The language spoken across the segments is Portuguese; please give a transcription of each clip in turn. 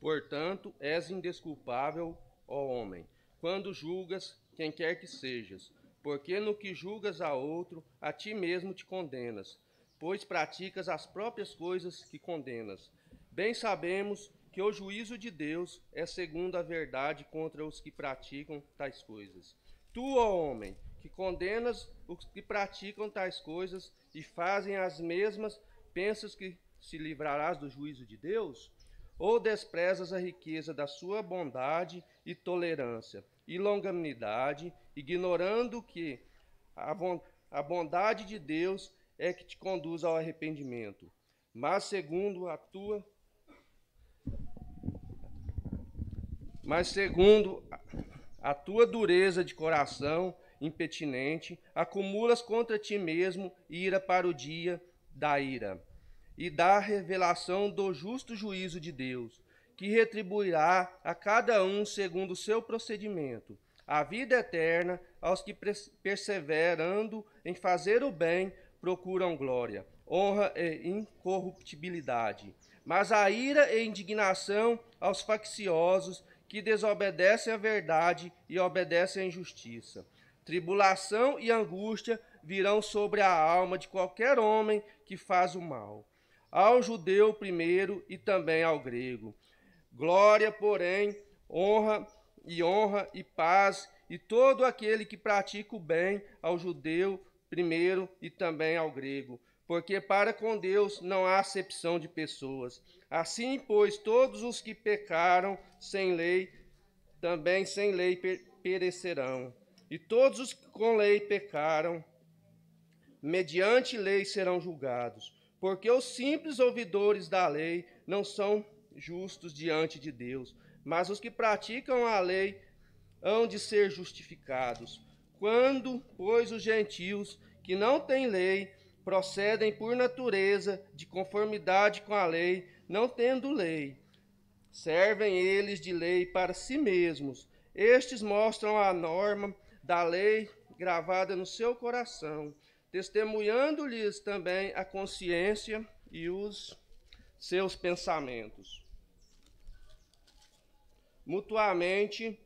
Portanto, és indesculpável, ó homem, quando julgas quem quer que sejas, porque no que julgas a outro, a ti mesmo te condenas, pois praticas as próprias coisas que condenas. Bem sabemos que o juízo de Deus é segundo a verdade contra os que praticam tais coisas. Tu, ó homem, que condenas os que praticam tais coisas e fazem as mesmas, pensas que se livrarás do juízo de Deus? Ou desprezas a riqueza da sua bondade e tolerância e longanimidade, ignorando que a bondade de Deus é que te conduz ao arrependimento? Mas segundo a tua dureza de coração impetinente, acumulas contra ti mesmo ira para o dia da ira e da revelação do justo juízo de Deus, que retribuirá a cada um segundo o seu procedimento, a vida eterna aos que, perseverando em fazer o bem, procuram glória, honra e incorruptibilidade. Mas a ira e indignação aos facciosos que desobedecem à verdade e obedecem à injustiça. Tribulação e angústia virão sobre a alma de qualquer homem que faz o mal, ao judeu primeiro e também ao grego. Glória, porém, honra e paz, e todo aquele que pratica o bem, ao judeu primeiro e também ao grego, porque para com Deus não há acepção de pessoas. Assim, pois, todos os que pecaram sem lei, também sem lei perecerão. E todos os que com lei pecaram, mediante lei serão julgados. Porque os simples ouvidores da lei não são justos diante de Deus, mas os que praticam a lei hão de ser justificados. Quando, pois, os gentios que não têm lei procedem por natureza de conformidade com a lei, não tendo lei, servem eles de lei para si mesmos. Estes mostram a norma da lei gravada no seu coração, testemunhando-lhes também a consciência e os seus pensamentos, mutuamente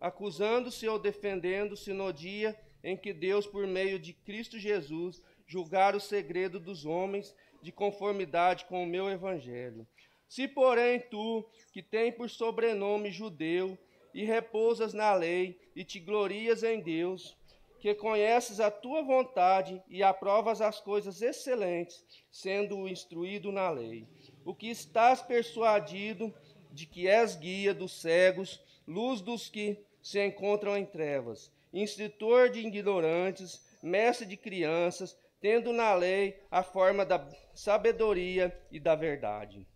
acusando-se ou defendendo-se no dia em que Deus, por meio de Cristo Jesus, julgar o segredo dos homens de conformidade com o meu evangelho. Se, porém, tu, que tem por sobrenome judeu, e repousas na lei, e te glorias em Deus, que conheces a tua vontade e aprovas as coisas excelentes, sendo instruído na lei, o que estás persuadido de que és guia dos cegos, luz dos que se encontram em trevas, instrutor de ignorantes, mestre de crianças, tendo na lei a forma da sabedoria e da verdade.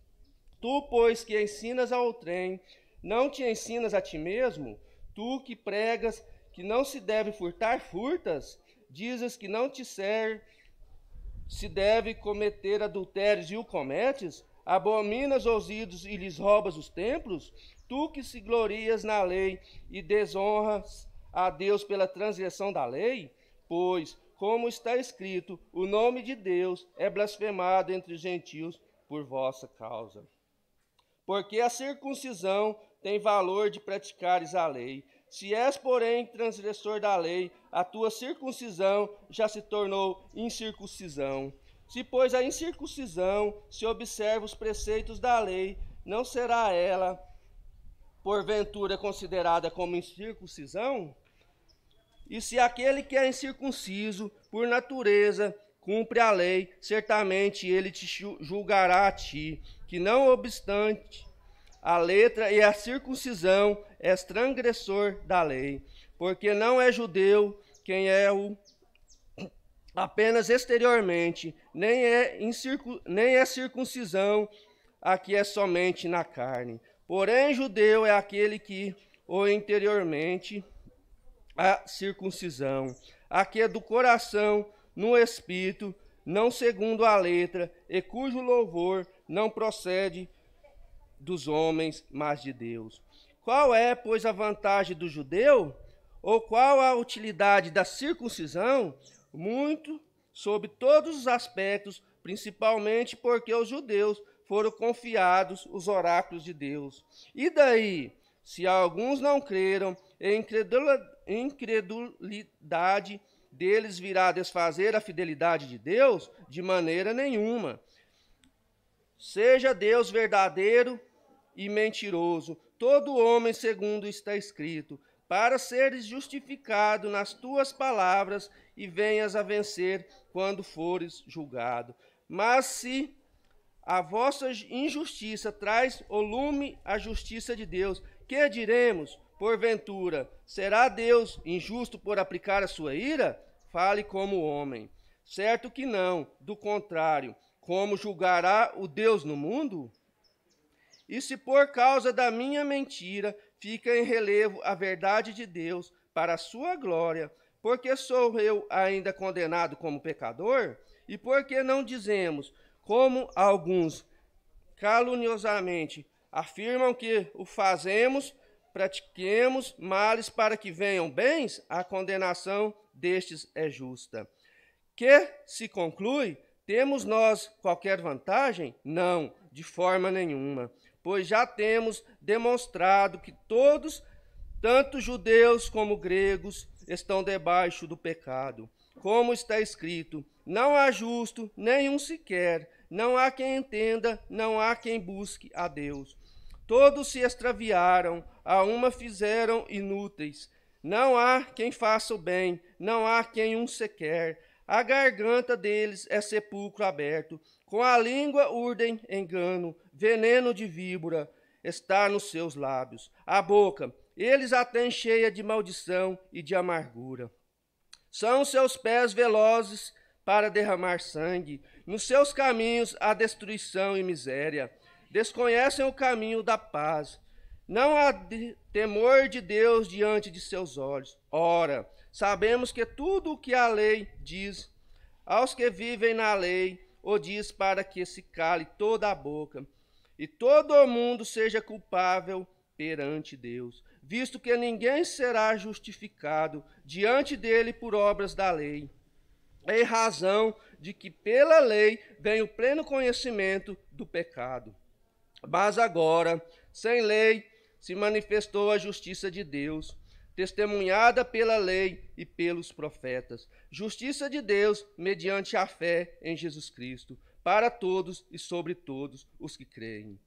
Tu, pois, que ensinas ao outrem, não te ensinas a ti mesmo? Tu que pregas que não se deve furtar, furtas? Dizes que não te se deve cometer adultérios e o cometes? Abominas os ídolos e lhes roubas os templos? Tu que se glorias na lei e desonras a Deus pela transgressão da lei? Pois, como está escrito, o nome de Deus é blasfemado entre os gentios por vossa causa. Porque a circuncisão tem valor de praticares a lei. Se és, porém, transgressor da lei, a tua circuncisão já se tornou incircuncisão. Se, pois, a incircuncisão se observa os preceitos da lei, não será ela, porventura, considerada como incircuncisão? E se aquele que é incircunciso, por natureza, cumpre a lei, certamente ele te julgará a ti, que não obstante a letra e a circuncisão, és transgressor da lei, porque não é judeu quem é o apenas exteriormente, nem é circuncisão a que é somente na carne. Porém, judeu é aquele que, ou interiormente, a circuncisão, a que é do coração, no espírito, não segundo a letra, e cujo louvor não procede dos homens, mas de Deus. Qual é, pois, a vantagem do judeu? Ou qual a utilidade da circuncisão? Muito, sob todos os aspectos, principalmente porque os judeus foram confiados os oráculos de Deus. E daí, se alguns não creram, a incredulidade deles virá desfazer a fidelidade de Deus? De maneira nenhuma. Seja Deus verdadeiro e mentiroso, todo homem segundo está escrito, para seres justificado nas tuas palavras e venhas a vencer quando fores julgado. Mas se a vossa injustiça traz ao lume a justiça de Deus, que diremos? Porventura, será Deus injusto por aplicar a sua ira? Fale como homem. Certo que não, do contrário, como julgará o Deus no mundo? E se por causa da minha mentira fica em relevo a verdade de Deus para a sua glória, porque sou eu ainda condenado como pecador? E por que não dizemos, como alguns caluniosamente afirmam que o fazemos, pratiquemos males para que venham bens? A condenação destes é justa. Que se conclui? Temos nós qualquer vantagem? Não, de forma nenhuma, pois já temos demonstrado que todos, tanto judeus como gregos, estão debaixo do pecado. Como está escrito, não há justo, nenhum sequer, não há quem entenda, não há quem busque a Deus. Todos se extraviaram, a uma fizeram inúteis. Não há quem faça o bem, não há quem um sequer. A garganta deles é sepulcro aberto, com a língua urdem engano, veneno de víbora está nos seus lábios. A boca, eles a têm cheia de maldição e de amargura. São seus pés velozes para derramar sangue, nos seus caminhos há destruição e miséria. Desconhecem o caminho da paz. Não há temor de Deus diante de seus olhos. Ora, sabemos que tudo o que a lei diz aos que vivem na lei, o diz para que se cale toda a boca, e todo o mundo seja culpável perante Deus, visto que ninguém será justificado diante dele por obras da lei, em razão de que pela lei vem o pleno conhecimento do pecado. Mas agora, sem lei, se manifestou a justiça de Deus, testemunhada pela lei e pelos profetas. Justiça de Deus mediante a fé em Jesus Cristo, para todos e sobre todos os que creem.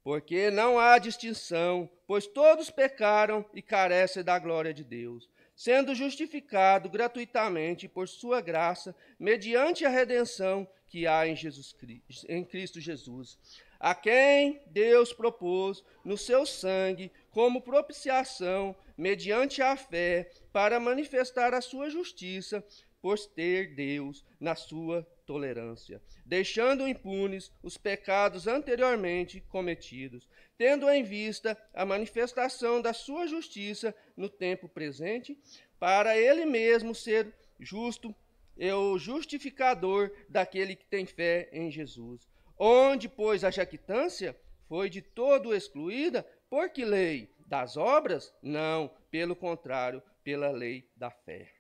Porque não há distinção, pois todos pecaram e carecem da glória de Deus, sendo justificado gratuitamente por sua graça, mediante a redenção que há em Cristo Jesus, a quem Deus propôs no seu sangue como propiciação, mediante a fé, para manifestar a sua justiça, por ter Deus na sua tolerância, deixando impunes os pecados anteriormente cometidos, tendo em vista a manifestação da sua justiça no tempo presente, para ele mesmo ser justo e o justificador daquele que tem fé em Jesus. Onde, pois, a jactância foi de todo excluída, por que lei? Das obras? Não, pelo contrário, pela lei da fé.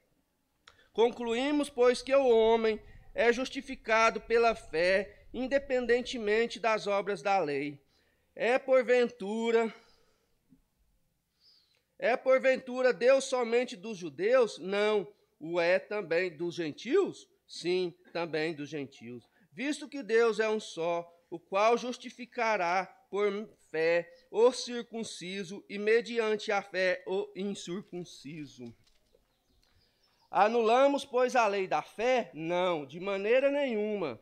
Concluímos, pois, que o homem é justificado pela fé, independentemente das obras da lei. É porventura Deus somente dos judeus? Não, o é também dos gentios? Sim, também dos gentios. Visto que Deus é um só, o qual justificará por fé o circunciso e mediante a fé o incircunciso. Anulamos, pois, a lei da fé? Não, de maneira nenhuma.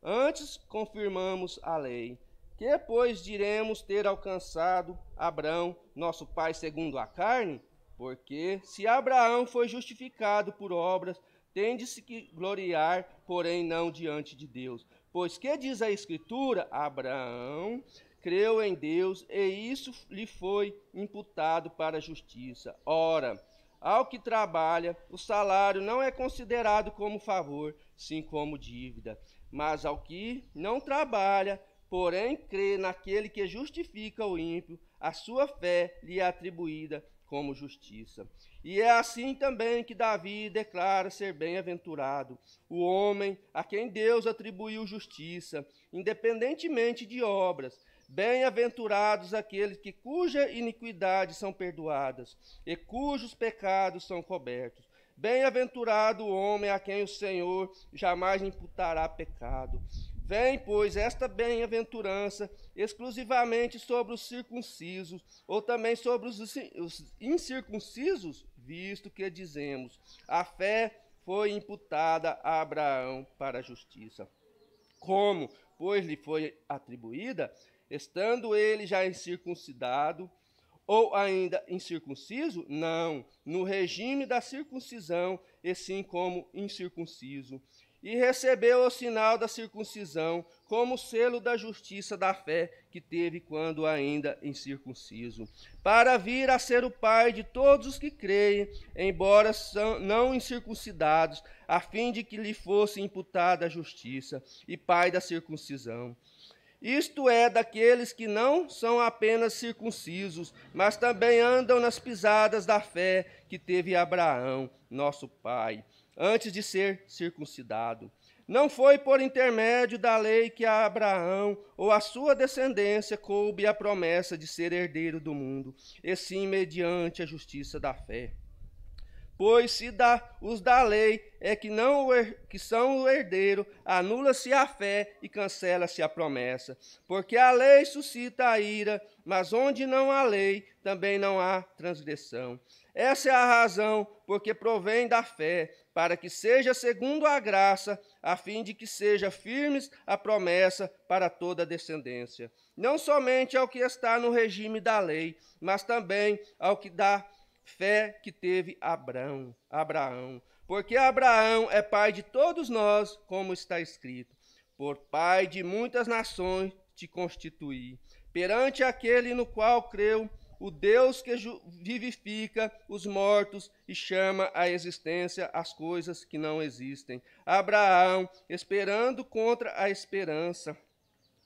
Antes confirmamos a lei. Que, pois, diremos ter alcançado Abraão, nosso pai segundo a carne? Porque se Abraão foi justificado por obras, tem de se gloriar, porém não diante de Deus. Pois que diz a Escritura? Abraão creu em Deus e isso lhe foi imputado para a justiça. Ora, ao que trabalha, o salário não é considerado como favor, sim como dívida. Mas ao que não trabalha, porém crê naquele que justifica o ímpio, a sua fé lhe é atribuída como justiça. E é assim também que Davi declara ser bem-aventurado o homem a quem Deus atribuiu justiça, independentemente de obras. Bem-aventurados aqueles cuja iniquidades são perdoadas e cujos pecados são cobertos. Bem-aventurado o homem a quem o Senhor jamais imputará pecado. Vem, pois, esta bem-aventurança exclusivamente sobre os circuncisos, ou também sobre os incircuncisos, visto que dizemos, a fé foi imputada a Abraão para a justiça. Como, pois, lhe foi atribuída, estando ele já incircuncidado, ou ainda incircunciso? Não, no regime da circuncisão, e sim como incircunciso. E recebeu o sinal da circuncisão como selo da justiça da fé que teve quando ainda incircunciso, para vir a ser o pai de todos os que creem, embora não incircuncidados, a fim de que lhe fosse imputada a justiça, e pai da circuncisão. Isto é, daqueles que não são apenas circuncisos, mas também andam nas pisadas da fé que teve Abraão, nosso pai, antes de ser circuncidado. Não foi por intermédio da lei que a Abraão ou a sua descendência coube a promessa de ser herdeiro do mundo, e sim mediante a justiça da fé. Pois se os da lei é que são o herdeiro, anula-se a fé e cancela-se a promessa. Porque a lei suscita a ira, mas onde não há lei, também não há transgressão. Essa é a razão porque provém da fé, para que seja segundo a graça, a fim de que seja firmes a promessa para toda a descendência. Não somente ao que está no regime da lei, mas também ao que dá fé que teve Abraão, porque Abraão é pai de todos nós, como está escrito, por pai de muitas nações te constituí, perante aquele no qual creu, o Deus que vivifica os mortos e chama à existência as coisas que não existem. Abraão, esperando contra a esperança,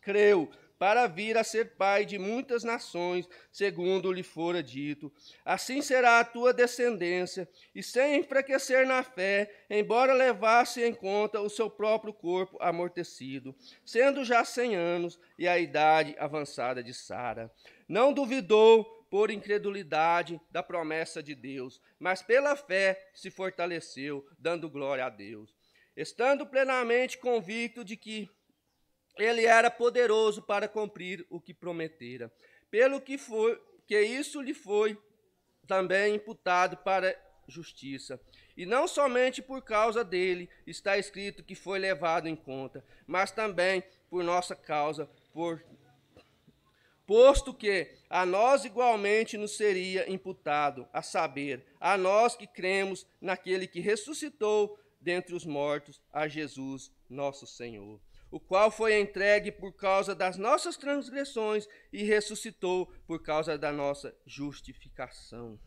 creu, para vir a ser pai de muitas nações, segundo lhe fora dito. Assim será a tua descendência, e sem enfraquecer na fé, embora levasse em conta o seu próprio corpo amortecido, sendo já 100 anos e a idade avançada de Sara. Não duvidou por incredulidade da promessa de Deus, mas pela fé se fortaleceu, dando glória a Deus, estando plenamente convicto de que ele era poderoso para cumprir o que prometera, pelo que isso lhe foi também imputado para justiça. E não somente por causa dele está escrito que foi levado em conta, mas também por nossa causa, posto que a nós igualmente nos seria imputado, a saber, a nós que cremos naquele que ressuscitou dentre os mortos, a Jesus, nosso Senhor, o qual foi entregue por causa das nossas transgressões e ressuscitou por causa da nossa justificação.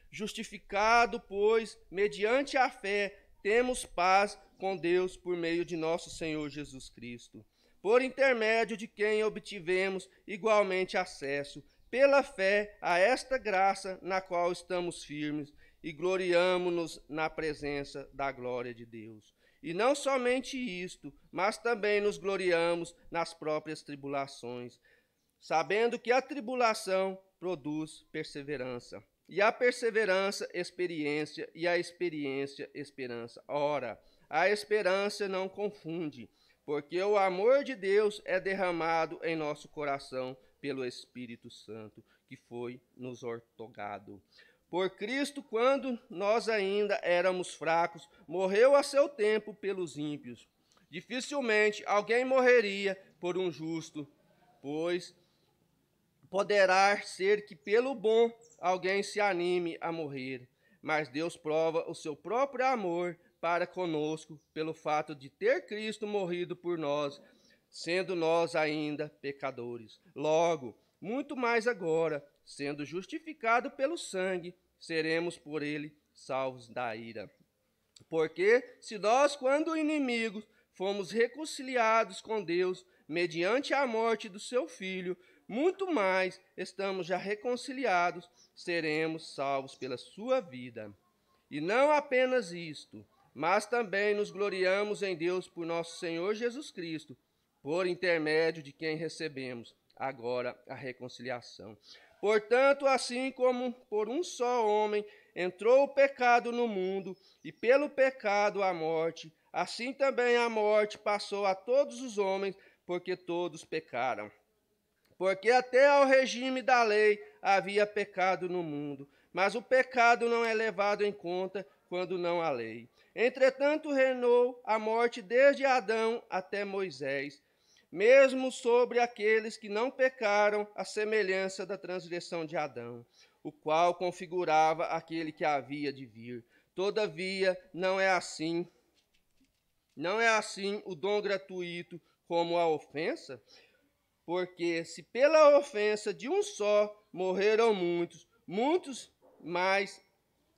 Justificado, pois, mediante a fé, temos paz com Deus por meio de nosso Senhor Jesus Cristo, por intermédio de quem obtivemos igualmente acesso, pela fé, a esta graça na qual estamos firmes e gloriamo-nos na presença da glória de Deus. E não somente isto, mas também nos gloriamos nas próprias tribulações, sabendo que a tribulação produz perseverança, e a perseverança, experiência, e a experiência, esperança. Ora, a esperança não confunde, porque o amor de Deus é derramado em nosso coração pelo Espírito Santo, que foi nos outorgado. Por Cristo, quando nós ainda éramos fracos, morreu a seu tempo pelos ímpios. Dificilmente alguém morreria por um justo, pois poderá ser que pelo bom alguém se anime a morrer. Mas Deus prova o seu próprio amor para conosco pelo fato de ter Cristo morrido por nós, sendo nós ainda pecadores. Logo, muito mais agora, sendo justificado pelo sangue, seremos por ele salvos da ira. Porque se nós, quando inimigos, fomos reconciliados com Deus mediante a morte do seu Filho, muito mais, estamos já reconciliados, seremos salvos pela sua vida. E não apenas isto, mas também nos gloriamos em Deus por nosso Senhor Jesus Cristo, por intermédio de quem recebemos agora a reconciliação. Portanto, assim como por um só homem entrou o pecado no mundo, e pelo pecado a morte, assim também a morte passou a todos os homens, porque todos pecaram. Porque até ao regime da lei havia pecado no mundo, mas o pecado não é levado em conta quando não há lei. Entretanto, reinou a morte desde Adão até Moisés, mesmo sobre aqueles que não pecaram, à semelhança da transgressão de Adão, o qual configurava aquele que havia de vir. Todavia, não é assim o dom gratuito como a ofensa, porque se pela ofensa de um só morreram muitos, muitos mais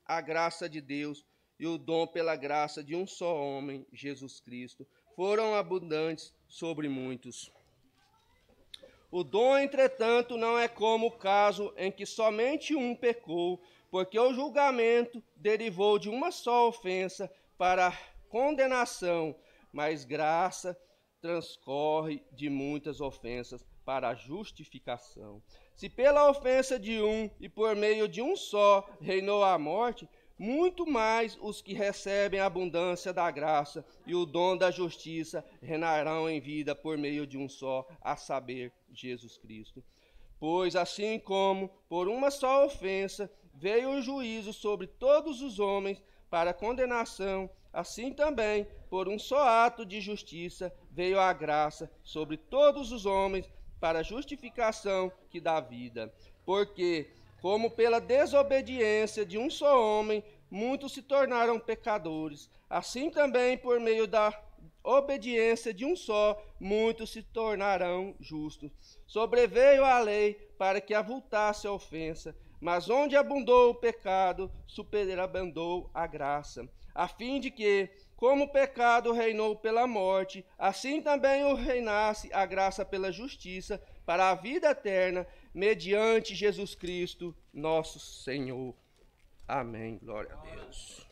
a graça de Deus e o dom pela graça de um só homem, Jesus Cristo, foram abundantes sobre muitos. O dom, entretanto, não é como o caso em que somente um pecou, porque o julgamento derivou de uma só ofensa para a condenação, mas graça transcorre de muitas ofensas para a justificação. Se pela ofensa de um e por meio de um só reinou a morte, muito mais os que recebem a abundância da graça e o dom da justiça reinarão em vida por meio de um só, a saber, Jesus Cristo. Pois assim como por uma só ofensa veio o juízo sobre todos os homens para condenação, assim também, por um só ato de justiça, veio a graça sobre todos os homens para a justificação que dá vida. Porque, como pela desobediência de um só homem, muitos se tornaram pecadores, assim também, por meio da obediência de um só, muitos se tornarão justos. Sobreveio a lei para que avultasse a ofensa, mas onde abundou o pecado, superabundou a graça, a fim de que, como o pecado reinou pela morte, assim também o reinasse a graça pela justiça, para a vida eterna, mediante Jesus Cristo, nosso Senhor. Amém. Glória a Deus.